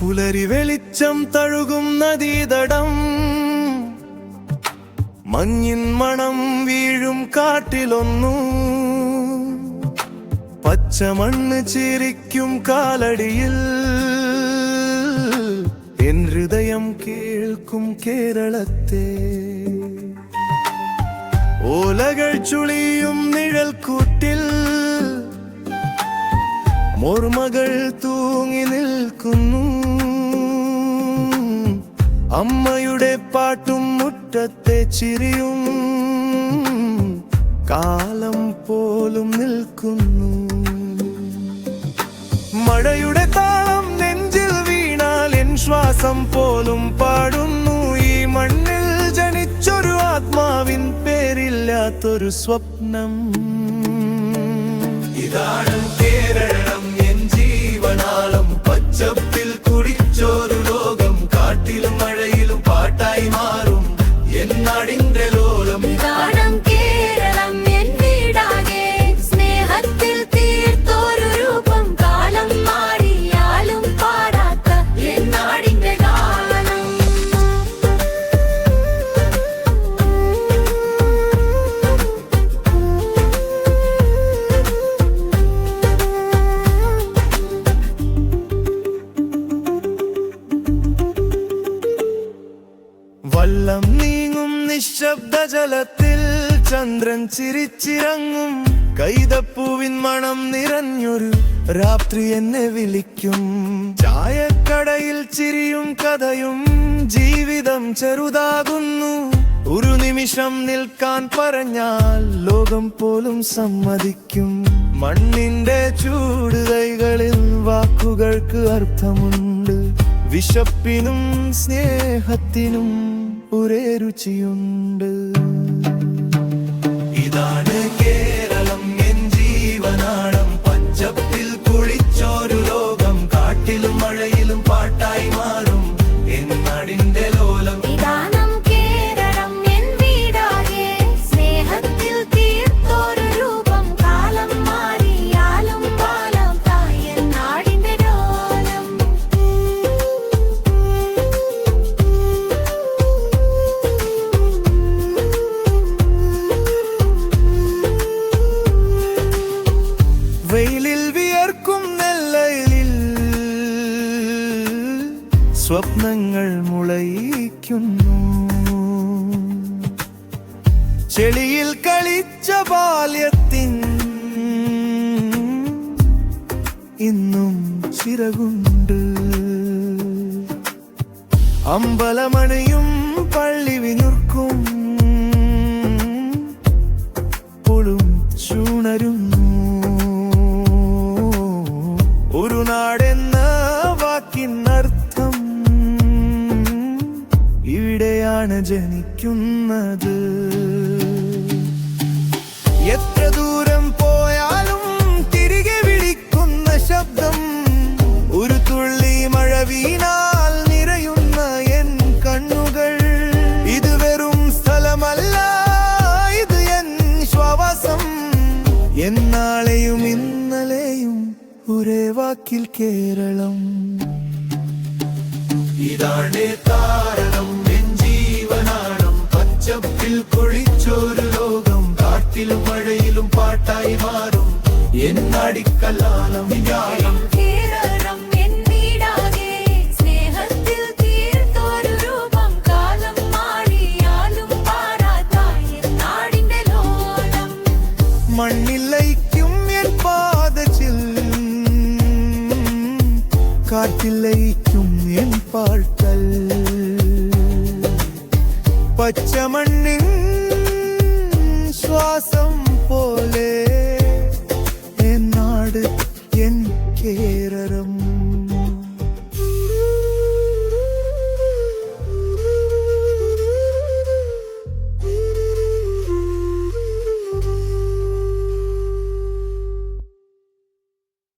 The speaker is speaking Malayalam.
പുലരി വെളിച്ചം തഴുകും നദീതടം, മഞ്ഞിൻ മണം വീഴും കാട്ടിലൊന്നു, പച്ചമണ്ണ് ചിരിക്കും കാലടിയിൽ, എൻ ഹൃദയം കേൾക്കും കേരളത്തെ. ഓലകൾ ചുളിയും നിഴൽക്കൂട്ടിൽ മോർമകൾ തൂങ്ങി നിൽക്കുന്നു, അമ്മയുടെ പാട്ടും മുറ്റത്തെ ചിരിയും കാലം പോലും നിൽക്കുന്നു. മഴയുടെ താളം നെഞ്ചിൽ വീണാൽ എൻ ശ്വാസം പോലും പാടുന്നു. ഈ മണ്ണിൽ ജനിച്ചൊരു ആത്മാവിൻ പേരില്ലാത്തൊരു സ്വപ്നം. ഇതാണ് കേരളം, എൻ ജീവനാളം. പച്ചപ്പിൽ കുടിച്ചൊരു ലോകം, കാട്ടിലും മഴയിലും പാട്ടായി മാറും എൻ നാടിന്റെ ലോലം. ഇതാണ് കേരളം, എൻ വീടാകെ സ്നേഹത്തിൽ തീർത്തൊരു രൂപം, കാലം മാറിയാലും പാടാത്ത എൻ നാടിന്റെ ഗാനം. വള്ളം നീങ്ങും നിശബ്ദ ജലത്തിൽ ചന്ദ്രൻ ചിരിച്ചിറങ്ങും, കൈതപ്പൂവിൻ മണം നിറഞ്ഞൊരു രാത്രി എന്നെ വിളിക്കും. ചായക്കടയിൽ ചിരിയും കഥയും, ജീവിതം ചെറുതാകുന്നു. ഒരു നിമിഷം നിൽക്കാൻ പറഞ്ഞാൽ ലോകം പോലും സമ്മതിക്കും. മണ്ണിന്റെ ചൂട് കൈകളിൽ വാക്കുകൾക്ക് അർത്ഥമുണ്ട്. വിശപ്പിനും സ്നേഹത്തിനും ഒരേ രുചിയുണ്ട്. ഇതാണ് കേരളം, എൻ ജീവനാളം. പച്ചപ്പിൽ കുളിച്ചൊരു ലോകം, കാട്ടിലും മഴയിലും പാട്ടായി മാറും എൻ നാടിന്റെ ലോലം. ഇതാണ് കേരളം, എൻ വീടാകെ സ്നേഹത്തിൽ തീർത്തൊരു രൂപം, കാലം മാറിയാലും പാടാത്ത എൻ നാടിന്റെ ലോലം. വെയിലിൽ വിയർക്കും നെല്ലയിൽ സ്വപ്നങ്ങൾ മുളയിക്കുന്നു. ചെളിയിൽ കളിച്ച ബാല്യത്തിൻ ഇന്നും ചിറകുണ്ട്. അമ്പലമണിയും പള്ളി വിനുർക്കും പുളും ചൂണരുന്നു. ഒരു നാടെന്ന വാക്കിനർത്ഥം ഇവിടെയാണ് ജനിക്കുന്നത്. എത്ര ദൂരം പോയാലും തിരികെ വിളിക്കുന്ന ശബ്ദം, ഒരു തുള്ളി മഴ വീണാൽ നിറയുന്ന എൻ കണ്ണുകൾ. ഇത് വെറും സ്ഥലമല്ല, ഇത് എൻ ശ്വാസം. എന്നാളെയും ഇന്നലെയും ഒരേ വാക്കിൽ കേരളം. ഇതാണ് താരകം, എൻ ജീവനാളം. പച്ചപ്പിൽ കുളിച്ചൊരു ലോകം, കാട്ടിലും മഴയിലും പാട്ടായി മാറും എൻ നാടിക്കലാലം. കേരളം, എൻ വീടാകെ സ്നേഹത്തിൽ തീർത്തൊരു രൂപം, കാലം മാറിയാലും പാടാത്ത എൻ നാടിന്റെ ലോലം. മണ്ണിൽ ലയിക്കും എൻ പാദച്ചിൽ, കാറ്റിൽ ലയിക്കും എൻ പാട്ടൽ. പച്ചമണ്ണിൻ ശ്വാസം